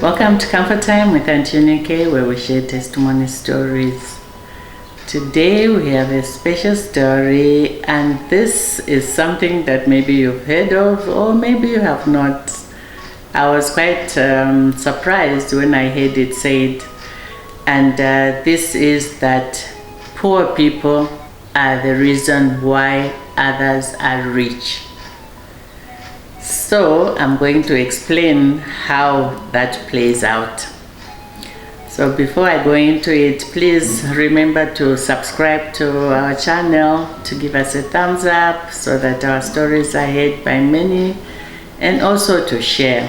Welcome to Comfort Time with Aunty Yunike, where we share testimony stories. Today we have a special story, and this is something that maybe you've heard of or maybe you have not. I was quite surprised when I heard it said, and this is that poor people are the reason why others are rich. So I'm going to explain how that plays out. So before I go into it, please remember to subscribe to our channel, to give us a thumbs up so that our stories are heard by many, and also to share.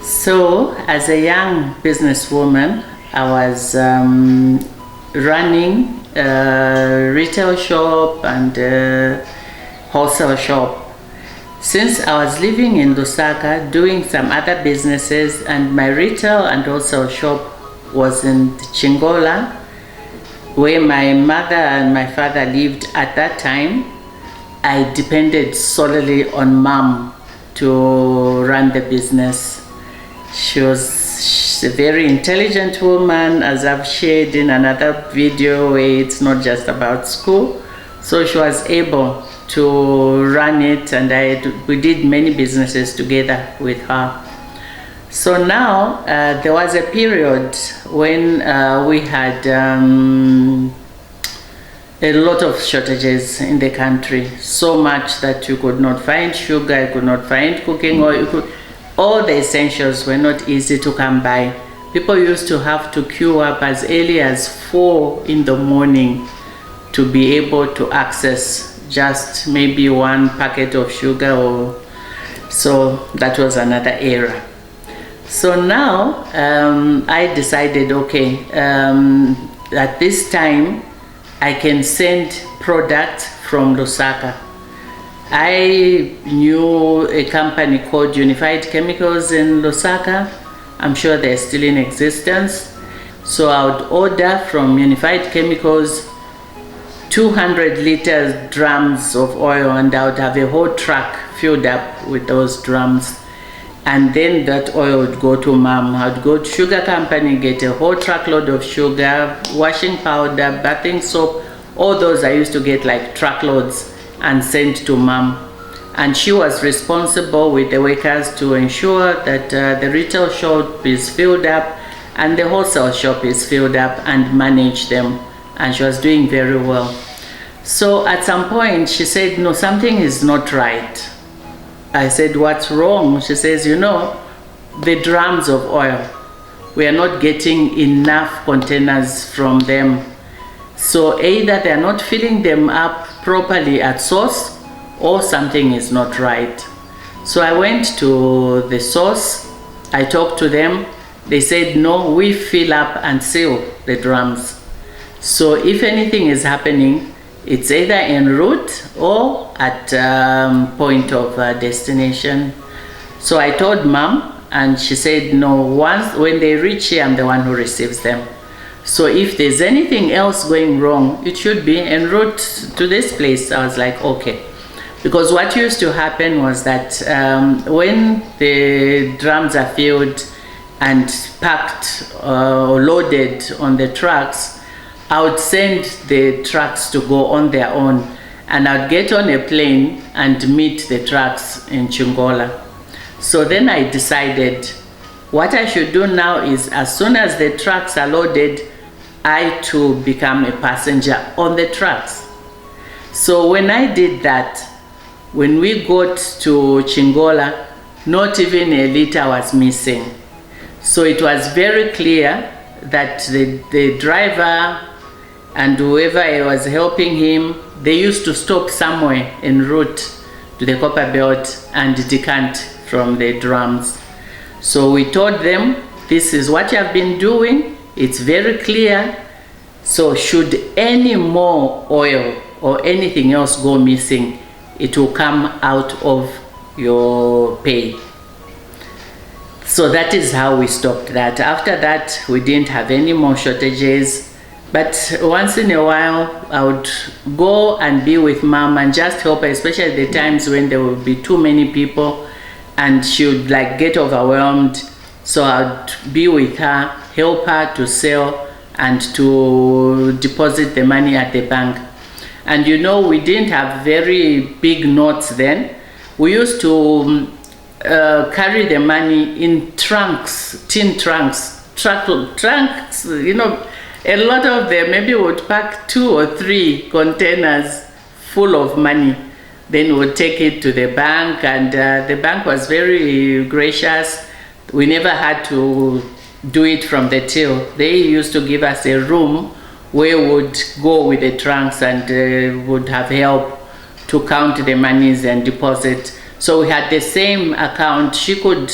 So as a young businesswoman, I was running a retail shop and a wholesale shop. Since I was living in Lusaka doing some other businesses, and my retail and wholesale shop was in Chingola, where my mother and my father lived at that time, I depended solely on mom to run the business. She was a very intelligent woman, as I've shared in another video where it's not just about school. So she was able to run it, and we did many businesses together with her. So now there was a period when we had a lot of shortages in the country, so much that you could not find sugar, you could not find cooking oil, all the essentials were not easy to come by. People used to have to queue up as early as 4 in the morning to be able to access just maybe one packet of sugar, or so that was another era. So now I decided, okay, at this time I can send product from Lusaka. I knew a company called Unified Chemicals in Lusaka. I'm sure they're still in existence. So I would order from Unified Chemicals 200 liters drums of oil, and I would have a whole truck filled up with those drums, and then that oil would go to mom. I would go to sugar company, get a whole truckload of sugar, washing powder, bathing soap, all those I used to get like truckloads and send to mom. And she was responsible with the workers to ensure that the retail shop is filled up and the wholesale shop is filled up, and manage them. And she was doing very well. So at some point she said, no, something is not right. I said, what's wrong? She says, you know, the drums of oil, we are not getting enough containers from them. So either they're not filling them up properly at source, or something is not right. So I went to the source, I talked to them. They said, no, we fill up and seal the drums. So if anything is happening, it's either en route or at point of destination. So I told mom, and she said, no, when they reach here, I'm the one who receives them. So if there's anything else going wrong, it should be en route to this place. I was like, okay. Because what used to happen was that when the drums are filled and packed or loaded on the trucks, I would send the trucks to go on their own, and I'd get on a plane and meet the trucks in Chingola. So then I decided what I should do now is, as soon as the trucks are loaded, I too become a passenger on the trucks. So when I did that, when we got to Chingola, not even a liter was missing. So it was very clear that the driver and whoever was helping him, they used to stop somewhere en route to the copper belt and decant from the drums. So we told them, this is what you have been doing, it's very clear. So should any more oil or anything else go missing, it will come out of your pay. So that is how we stopped that. After that, we didn't have any more shortages. But once in a while, I would go and be with mom and just help her, especially at the times when there would be too many people and she would like get overwhelmed. So I'd be with her, help her to sell and to deposit the money at the bank. And you know, we didn't have very big notes then. We used to carry the money in trunks, tin trunks, trunks, you know, a lot of them. Maybe we would pack 2 or 3 containers full of money. Then we would take it to the bank, and the bank was very gracious. We never had to do it from the till. They used to give us a room where we would go with the trunks and would have help to count the monies and deposit. So we had the same account. She could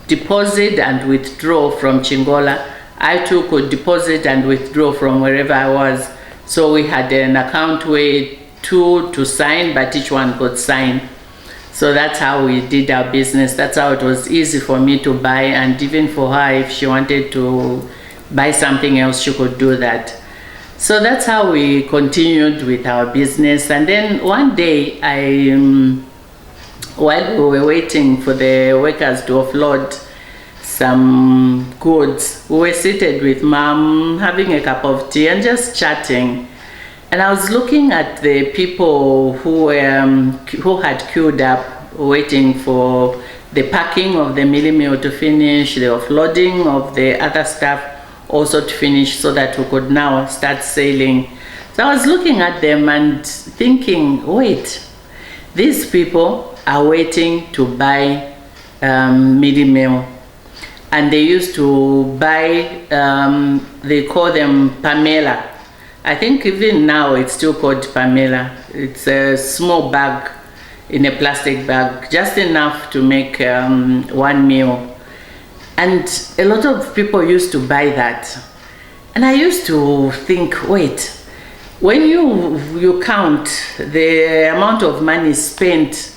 deposit and withdraw from Chingola. I too could deposit and withdraw from wherever I was. So we had an account where 2 to sign, but each one could sign. So that's how we did our business. That's how it was easy for me to buy, and even for her, if she wanted to buy something else, she could do that. So that's how we continued with our business. And then one day, while we were waiting for the workers to offload some goods, we were seated with Mom, having a cup of tea and just chatting. And I was looking at the people who had queued up, waiting for the packing of the mealie meal to finish, the offloading of the other stuff also to finish, so that we could now start sailing. So I was looking at them and thinking, wait, these people are waiting to buy mealie meal. And they used to buy, they call them Pamela. I think even now it's still called Pamela. It's a small bag in a plastic bag, just enough to make 1 meal. And a lot of people used to buy that. And I used to think, wait, when you count the amount of money spent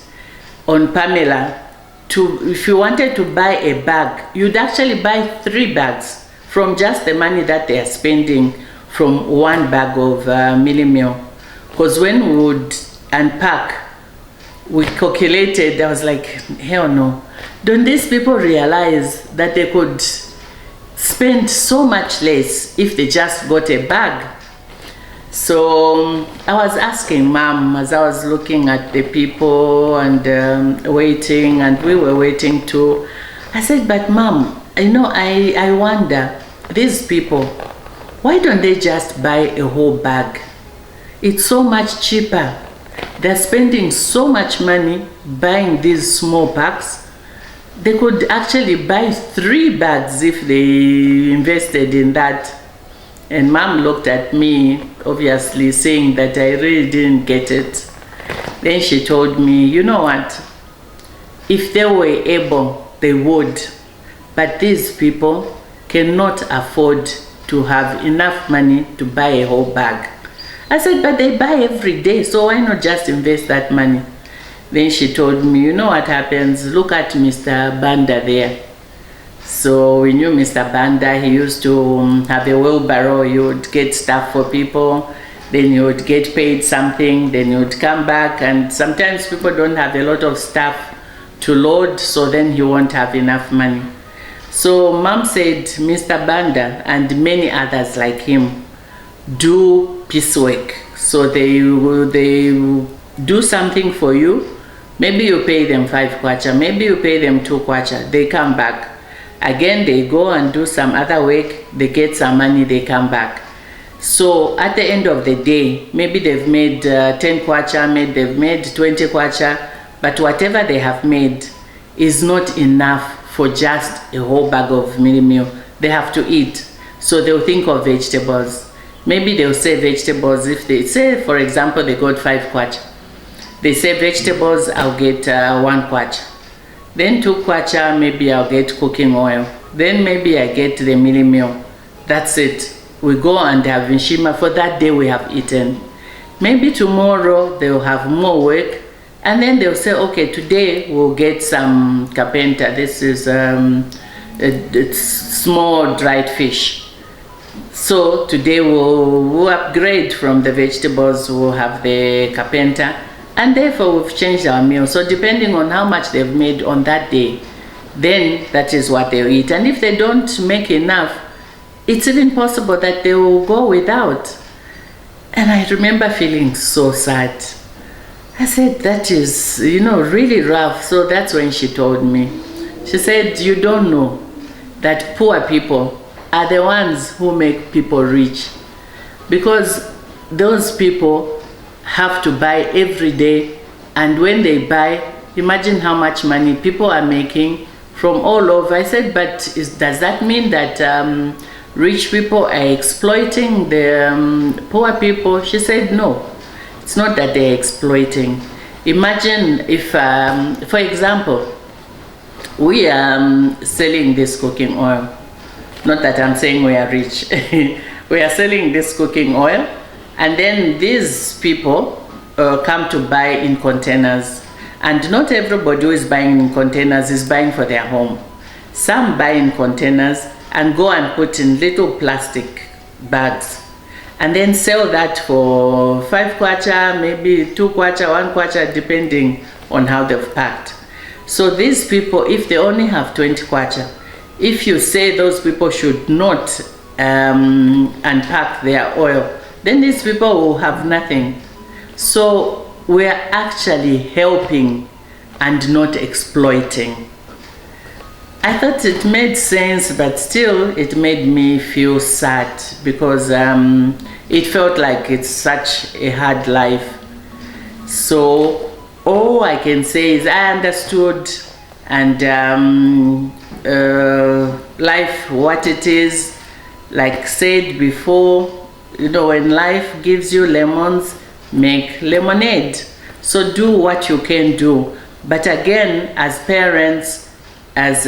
on Pamela, if you wanted to buy a bag, you'd actually buy 3 bags from just the money that they are spending from 1 bag of mealie meal. Because when we would unpack, we calculated, I was like, hell no. Don't these people realize that they could spend so much less if they just got a bag? So I was asking Mom as I was looking at the people and waiting, and we were waiting too. I said, but Mom, you know, I wonder, these people, why don't they just buy a whole bag? It's so much cheaper. They're spending so much money buying these small packs. They could actually buy 3 bags if they invested in that. And Mom looked at me, obviously saying that I really didn't get it. Then she told me, you know what? If they were able, they would. But these people cannot afford to have enough money to buy a whole bag. I said, but they buy every day, so why not just invest that money? Then she told me, you know what happens? Look at Mr. Banda there. So we knew Mr. Banda. He used to have a wheelbarrow. He would get stuff for people, then you would get paid something, then you would come back, and sometimes people don't have a lot of stuff to load, so then he won't have enough money. So Mom said Mr. Banda and many others like him do piecework. So they do something for you. Maybe you pay them 5 kwacha, maybe you pay them 2 kwacha. They come back. Again, they go and do some other work, they get some money, they come back. So at the end of the day, maybe they've made 10 kwacha, maybe they've made 20 kwacha, but whatever they have made is not enough for just a whole bag of mealie meal. They have to eat. So they'll think of vegetables. Maybe they'll say vegetables. If they say, for example, they got 5 kwacha. They say vegetables, I'll get 1 kwacha. Then 2 kwacha, maybe I'll get cooking oil. Then maybe I get the mealie meal. That's it. We go and have Nshima. For that day we have eaten. Maybe tomorrow they'll have more work. And then they'll say, okay, today we'll get some kapenta. This is it's small dried fish. So today we'll upgrade from the vegetables, we'll have the kapenta. And therefore we've changed our meal. So depending on how much they've made on that day, then that is what they'll eat. And if they don't make enough, it's even possible that they will go without. And I remember feeling so sad. I said, that is, really rough. So that's when she told me. She said, you don't know that poor people are the ones who make people rich. Because those people have to buy every day. And when they buy, imagine how much money people are making from all over. I said, but does that mean that rich people are exploiting the poor people? She said, no, it's not that they're exploiting. Imagine if, for example, we are selling this cooking oil. Not that I'm saying we are rich. We are selling this cooking oil, and then these people come to buy in containers. And not everybody who is buying in containers is buying for their home. Some buy in containers and go and put in little plastic bags and then sell that for 5 kwacha, maybe 2 kwacha, 1 kwacha, depending on how they've packed. So these people, if they only have 20 kwacha, if you say those people should not unpack their oil, then these people will have nothing. So we are actually helping and not exploiting. I thought it made sense, but still it made me feel sad because it felt like it's such a hard life. So all I can say is I understood, and life, what it is, like said before, when life gives you lemons, make lemonade. So do what you can do. But again, as parents, as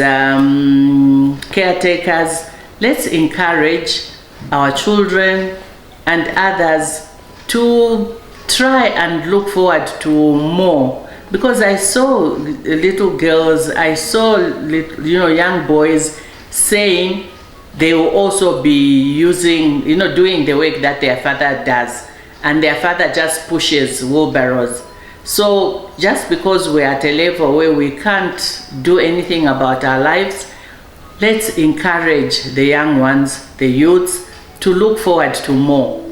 caretakers, let's encourage our children and others to try and look forward to more. Because I saw little girls, I saw young boys saying they will also be using, doing the work that their father does, and their father just pushes wheelbarrows. So just because we're at a level where we can't do anything about our lives, let's encourage the young ones, the youths, to look forward to more.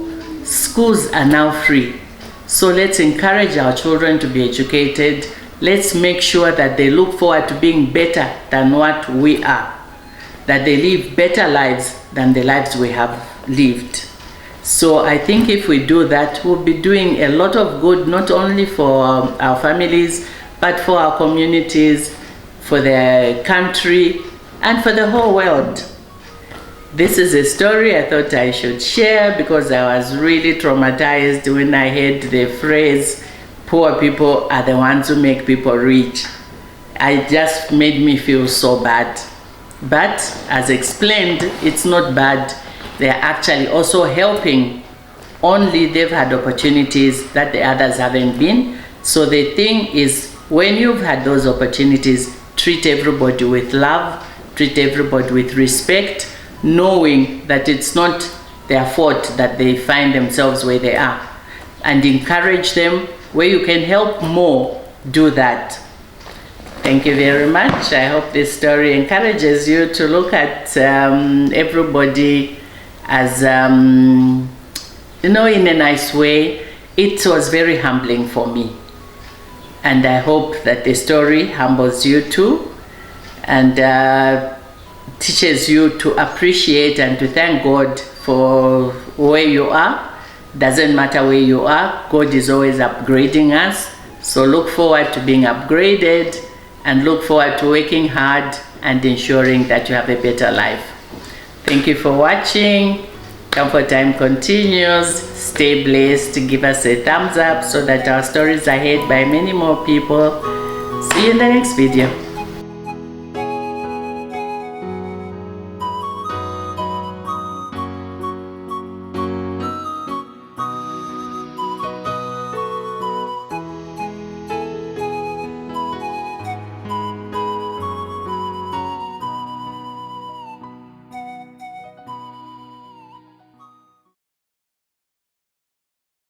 Schools are now free. So let's encourage our children to be educated. Let's make sure that they look forward to being better than what we are. That they live better lives than the lives we have lived. So I think if we do that, we'll be doing a lot of good, not only for our families, but for our communities, for the country, and for the whole world. This is a story I thought I should share because I was really traumatized when I heard the phrase, poor people are the ones who make people rich. It just made me feel so bad. But as explained, it's not bad. They're actually also helping. Only they've had opportunities that the others haven't been. So the thing is, when you've had those opportunities, treat everybody with love, treat everybody with respect, knowing that it's not their fault that they find themselves where they are. And encourage them. Where you can help more, do that. Thank you very much. I hope this story encourages you to look at everybody as, in a nice way. It was very humbling for me. And I hope that the story humbles you too and teaches you to appreciate and to thank God for where you are. Doesn't matter where you are, God is always upgrading us. So look forward to being upgraded and look forward to working hard and ensuring that you have a better life. Thank you for watching. Comfort Time continues. Stay blessed. Give us a thumbs up so that our stories are heard by many more people. See you in the next video.